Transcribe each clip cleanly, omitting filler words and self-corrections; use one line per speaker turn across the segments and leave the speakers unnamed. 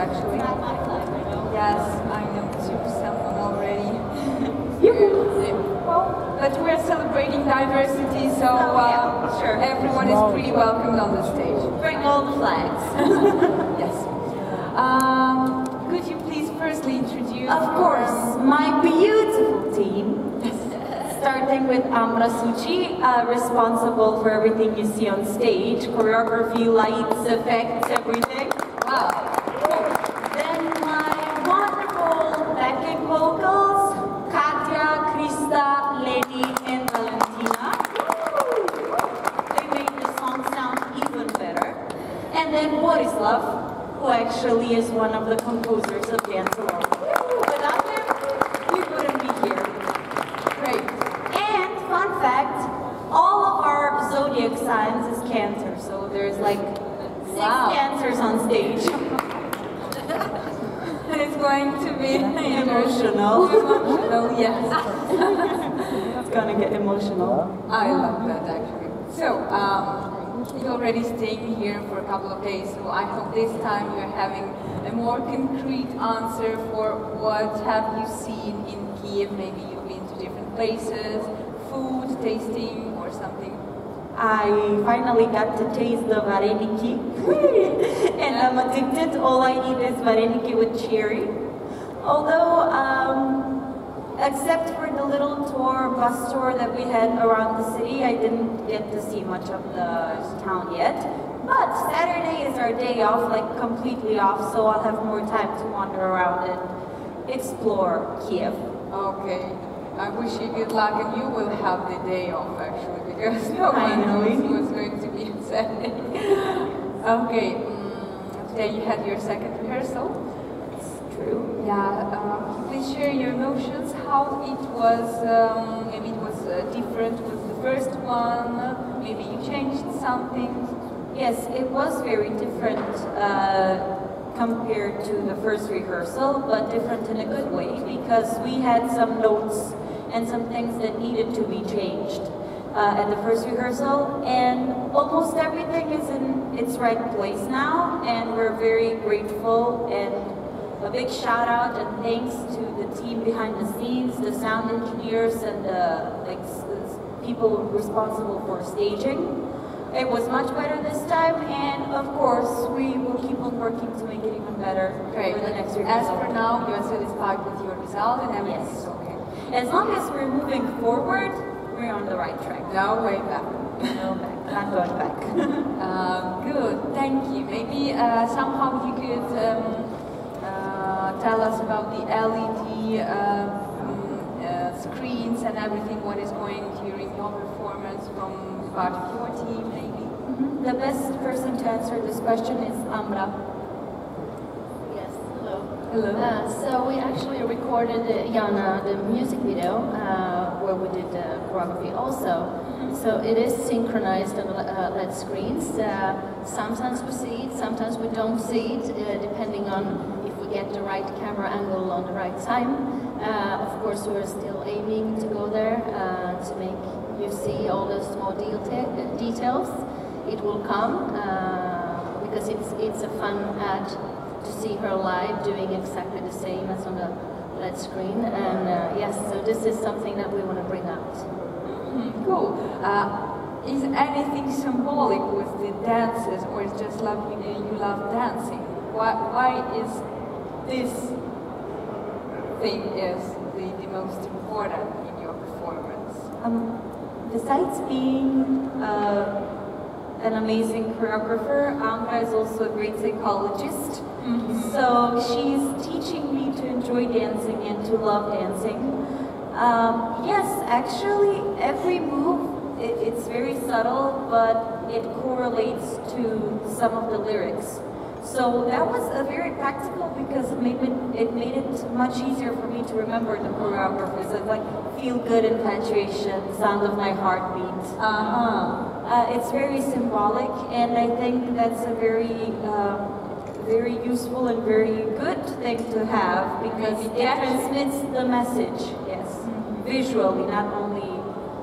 actually. Yes, I know someone already. But we're celebrating diversity, so
sure.
Everyone is pretty welcomed on the stage.
Bring all the flags.
Yes. Could you please firstly introduce?
Of course, my beautiful team. Starting with Ambra Suchi, responsible for everything you see on stage, choreography, lights, effects, everything.
Wow.
Then my wonderful backing vocals, Katya, Krista, Leni, and Valentina. They made the song sound even better. And then Borislav, who actually is one of the composers of Dance Alone. Without him, we wouldn't be here.
Great.
And fun fact, all of our zodiac signs is Cancer, so there's like 6 Cancers on stage.
It's going to be
Emotional.
Emotional, yes.
It's gonna get emotional.
I love that actually. So, you're already staying here for a couple of days, so I hope this time you're having a more concrete answer for what have you seen in Kyiv. Maybe you've been to different places, food, tasting, or something.
I finally got to taste the vareniki, and I'm addicted. All I eat is vareniki with cherry. Although, except for the little bus tour that we had around the city, I didn't get to see much of the town yet. But Saturday is our day off, like completely off, so I'll have more time to wander around and explore Kyiv.
Okay. I wish you good luck, and you will have the day off actually, because no one knows what's going to be on Saturday. Okay, today you had your second rehearsal.
It's true.
Yeah, please share your emotions, how it was, maybe it was different with the first one, maybe you changed something.
Yes, it was very different compared to the first rehearsal, but different in a good way, because we had some notes and some things that needed to be changed at the first rehearsal, and almost everything is in its right place now, and we're very grateful, and a big shout out and thanks to the team behind the scenes, the sound engineers and the people responsible for staging. It was much better this time, and of course we will keep on working to make it even better for the next rehearsal.
As for now, you are satisfied with your result and everything is okay.
As long as we're moving forward, we're on the right track.
No way back.
No back. Not going back.
Good, thank you. Maybe somehow you could tell us about the LED screens and everything, what is going during your performance from part of your team, maybe?
The best person to answer this question is Ambra.
Yes, hello.
Hello.
So we actually recorded Jana, the music video, where we did choreography also. So it is synchronized on LED screens. Sometimes we see it, sometimes we don't see it, depending on if we get the right camera angle on the right time. Of course, we're still aiming to go there to make you see all the small details. It will come because it's a fun ad to see her live doing exactly the same as on the LED screen. And yes, so this is something that we want to bring out.
Cool. Is anything symbolic with the dances, or is just love you love dancing? Why is this thing is the most important in your performance?
Besides being an amazing choreographer, Ambra is also a great psychologist. So she's teaching me to enjoy dancing and to love dancing. Yes, actually, every move, it's very subtle, but it correlates to some of the lyrics. So that was a very practical, because it made it much easier for me to remember the choreographers. So like feel good infatuation, sound of my heartbeat. It's very symbolic, and I think that's a very very useful and very good thing to have, because it transmits the message, yes, visually, not only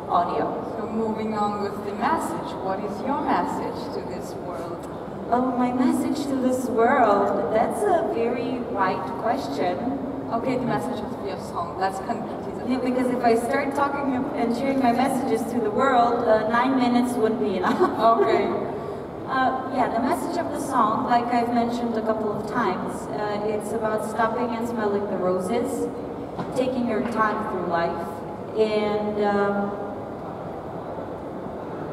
audio.
So moving on with the message, what is your message to this world?
Oh, my message to this world. That's a very wide question.
Okay, the message of your song. Let's concretize it.
Yeah, because if I start talking and sharing my messages to the world, 9 minutes wouldn't be enough.
Okay.
Yeah, the message of the song, like I've mentioned a couple of times, it's about stopping and smelling the roses, taking your time through life, and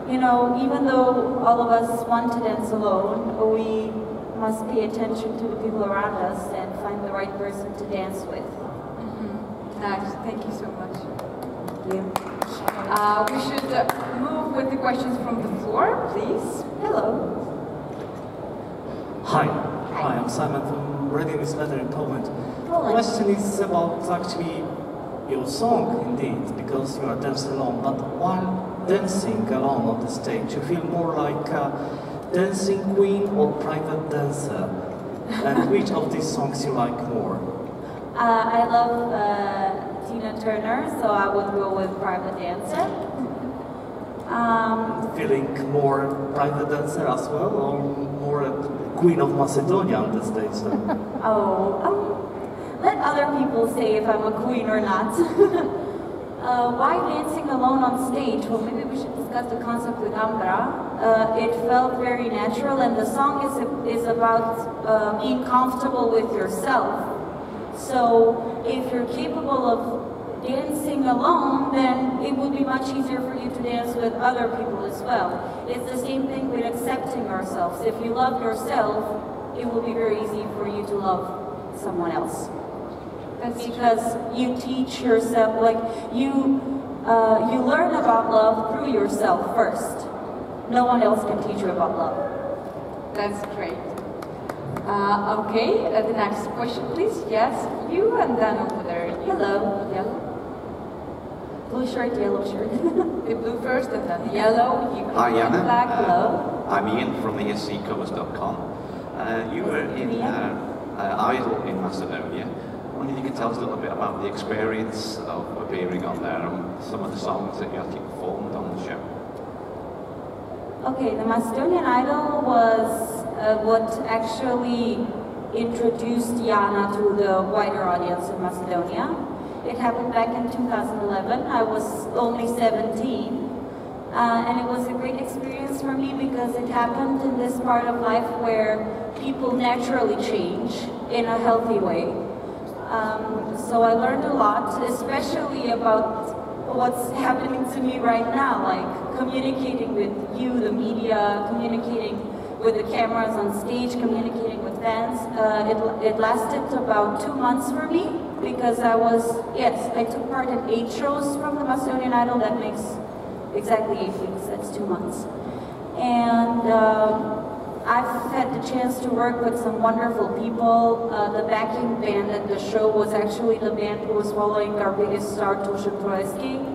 you know, even though all of us want to dance alone, we must pay attention to the people around us and find the right person to dance with.
Nice, thank you so much.
Thank you.
We should move with the questions from the floor, please.
Hello.
Hi. Hi, I'm Simon from Radio Macedonia in Poland.
Poland.
Question is about actually your song, indeed, because you are dancing alone, but while dancing alone on the stage, you feel more like a dancing queen or private dancer? And which of these songs you like more?
I love Tina Turner, so I would go with Private Dancer.
Feeling more private dancer as well, or more a queen of Macedonia on the stage then?
Let other people say if I'm a queen or not. Why dancing alone on stage? Well, maybe we should discuss the concept with Ambra. It felt very natural, and the song is about being comfortable with yourself. So if you're capable of dancing alone, then it would be much easier for you to dance with other people as well. It's the same thing with accepting ourselves. If you love yourself, it will be very easy for you to love someone else. That's because you teach yourself, like you learn about love through yourself first. No one else can teach you about love.
That's great. Okay, the next question, please. Yes, you, and then over there. You.
Hello.
Yellow.
Blue shirt, yellow shirt.
The blue first, and then the yellow. You.
Hi, Jana.
Black. Hello.
I'm Ian from ESCcovers.com. You were in Idol in Macedonia. I wonder if you could tell us a little bit about the experience of appearing on there and some of the songs that you actually performed on the show.
Okay, the Macedonian Idol was what actually introduced Jana to the wider audience in Macedonia. It happened back in 2011. I was only 17. And it was a great experience for me because it happened in this part of life where people naturally change in a healthy way. So I learned a lot, especially about what's happening to me right now, like communicating with you, the media, communicating with the cameras on stage, communicating with fans. It lasted about 2 months for me because I took part in 8 shows from the Macedonian Idol. That makes exactly 8 weeks, that's 2 months. And I've had the chance to work with some wonderful people. The backing band at the show was actually the band who was following our biggest star, Tosha Troitsky.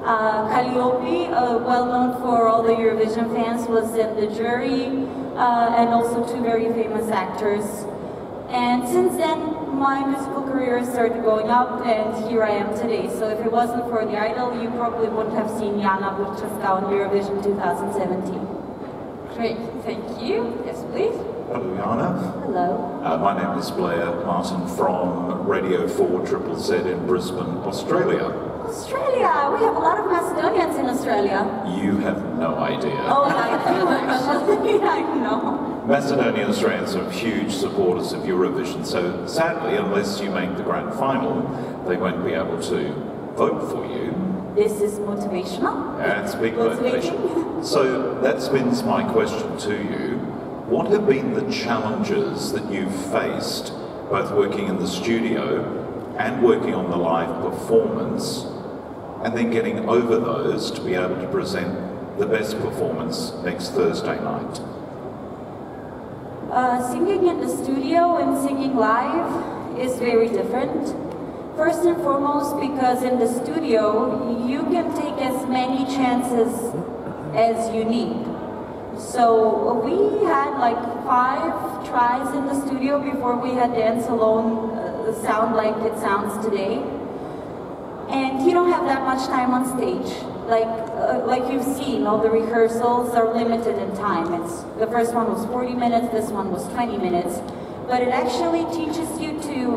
Kalliope, well known for all the Eurovision fans, was in the jury, and also 2 very famous actors. And since then, my musical career started going up, and here I am today. So if it wasn't for the Idol, you probably wouldn't have seen Jana Burčeska on Eurovision 2017.
Great, thank you. Yes, please.
Hello, Jana.
Hello.
My name is Blair Martin from Radio 4 ZZZ in Brisbane, Australia.
Australia! We have a lot of Macedonians in Australia.
You have no idea.
Oh, I do actually. I know.
Macedonian Australians are huge supporters of Eurovision, so sadly, unless you make the grand final, they won't be able to vote for you.
This is motivational.
That's big motivation. So that spins my question to you. What have been the challenges that you've faced, both working in the studio and working on the live performance, and then getting over those to be able to present the best performance next Thursday night?
Singing in the studio and singing live is very different. First and foremost, because in the studio, you can take as many chances as you need. So we had like 5 tries in the studio before we had Dance Alone sound like it sounds today. And you don't have that much time on stage. like you've seen, all the rehearsals are limited in time. The first one was 40 minutes, this one was 20 minutes. But it actually teaches you to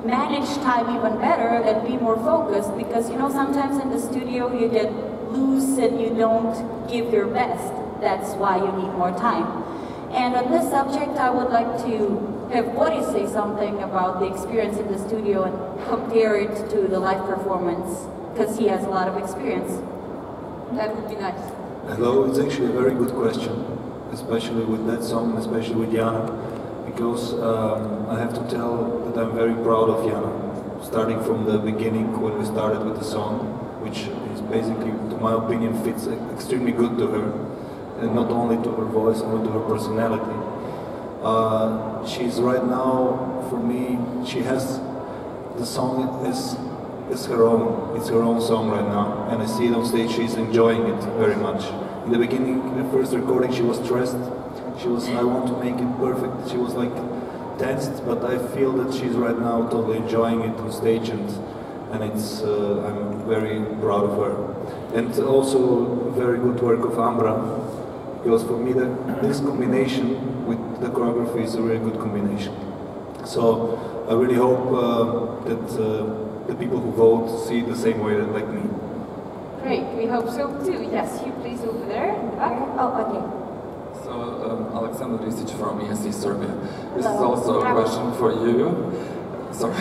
manage time even better and be more focused, because you know, sometimes in the studio you get loose and you don't give your best. That's why you need more time. And on this subject, I would like to have Boris say something about the experience in the studio and compare it to the live performance, because he has a lot of experience.
That would be nice.
Hello, it's actually a very good question, especially with that song, especially with Jana, because I have to tell that I'm very proud of Jana, starting from the beginning when we started with the song, which is basically, to my opinion, fits extremely good to her, and not only to her voice, but to her personality. She's right now, for me, she has, the song is her own. It's her own song right now, and I see it on stage. She's enjoying it very much. In the beginning, the first recording, she was stressed. She was, I want to make it perfect. She was like tensed, but I feel that she's right now totally enjoying it on stage, and it's I'm very proud of her. And also very good work of Ambra, because for me this combination with the choreography is a really good combination. So I really hope that the people who vote see it the same way like me.
Great, we hope so too. Yes, you please over there in the back.
Oh, okay.
So, Alexander Risic from ESC Serbia. This is also a question for you. Sorry.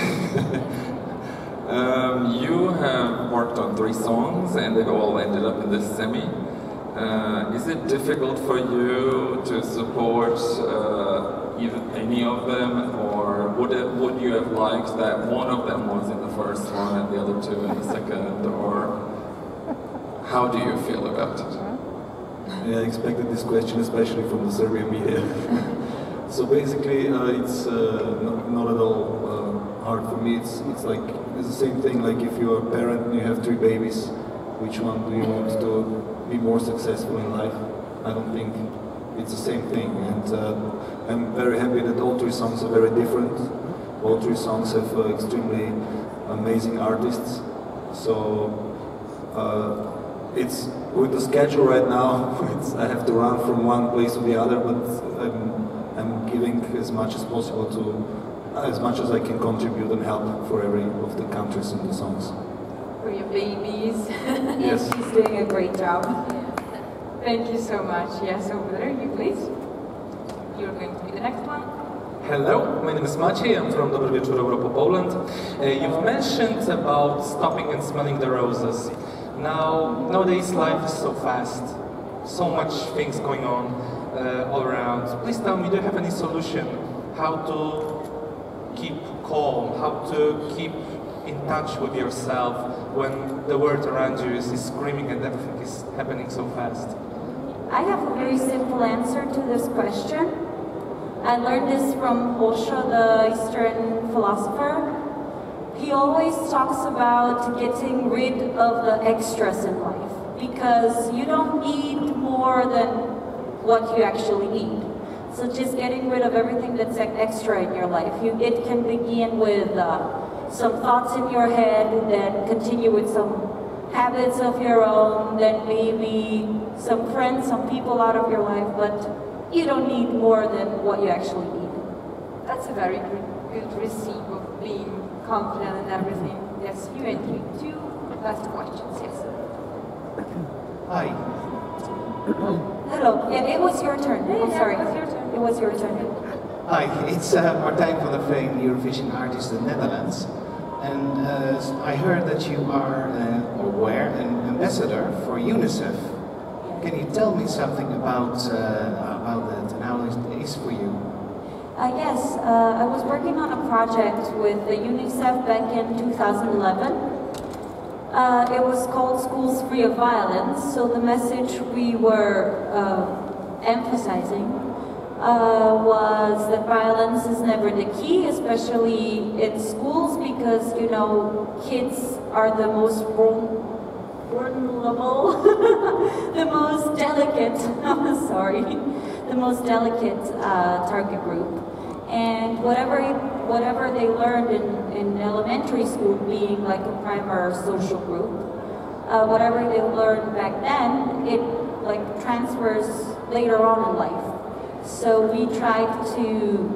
You have worked on 3 songs and they've all ended up in this semi. Is it difficult for you to support either any of them, or would you have liked that one of them was in the first one and the other 2 in the second, or how do you feel about it?
Yeah, I expected this question, especially from the Serbian media. So basically, it's not at all hard for me. It's the same thing. Like if you're a parent and you have 3 babies, which one do you want to be more successful in life? I don't think it's the same thing. And I'm very happy that all 3 songs are very different. All 3 songs have extremely amazing artists. So it's with the schedule right now. I have to run from one place to the other, but I'm giving as much as possible as much as I can contribute and help for every of the countries and the songs.
For your babies.
Yes.
She's doing a great job.
Thank you so much. Yes, over there, you please. You're going to be the next one.
Hello, my name is Maciej, I'm from Dobry Wieczór Europa, Poland. You've mentioned about stopping and smelling the roses. Nowadays life is so fast, so much things going on all around. Please tell me, do you have any solution how to keep calm, how to keep in touch with yourself when the world around you is screaming and everything is happening so fast?
I have a very simple answer to this question. I learned this from Osho, the Eastern philosopher. He always talks about getting rid of the extras in life, because you don't need more than what you actually need. So just getting rid of everything that's extra in your life. It can begin with some thoughts in your head, then continue with some habits of your own, then maybe some friends, some people out of your life, but you don't need more than what you actually need.
That's a very good recipe of being confident in everything. Yes, you and you. 2 last questions, yes.
Hi.
Hello. Yeah, it was your turn. I'm sorry.
It was your turn.
It was your turn.
Hi, it's Martijn van der Veen, Eurovision artist in the Netherlands. And I heard that you are, or were, an ambassador for UNICEF. Can you tell me something about that and how it is for you?
Yes, I was working on a project with the UNICEF back in 2011. It was called Schools Free of Violence, so the message we were emphasizing was that violence is never the key, especially in schools, because, you know, kids are the most vulnerable, the most delicate, the most delicate target group. And whatever they learned in elementary school, being like a primer social group, whatever they learned back then, it like transfers later on in life. So we tried to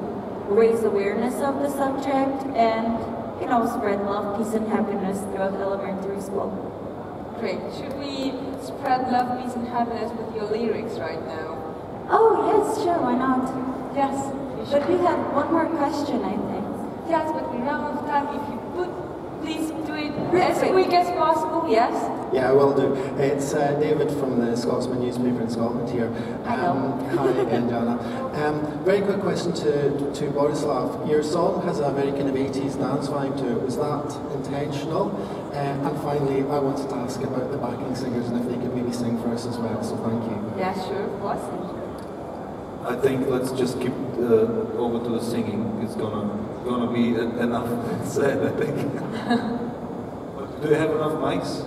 raise awareness of the subject and, you know, spread love, peace, and happiness throughout elementary school.
Great. Should we spread love, peace, and happiness with your lyrics right now?
Oh yes, sure, why not?
Yes.
But we have one more question, I think.
Yes, but we run out of time. If you could, please do it as quick as possible. Yes.
Yeah, I will do. It's David from the Scotsman newspaper in Scotland here. Hi again, Jana. Very quick question to Borislav. Your song has a very kind of 80s dance vibe to it. Was that intentional? And finally, I wanted to ask about the backing singers and if they could maybe sing for us as well. So thank you.
Yeah, sure, of course.
I think let's just keep over to the singing. It's gonna be enough said, I think. Do you have enough mics?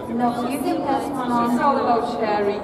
No, you can pass one on.
It's all about sharing.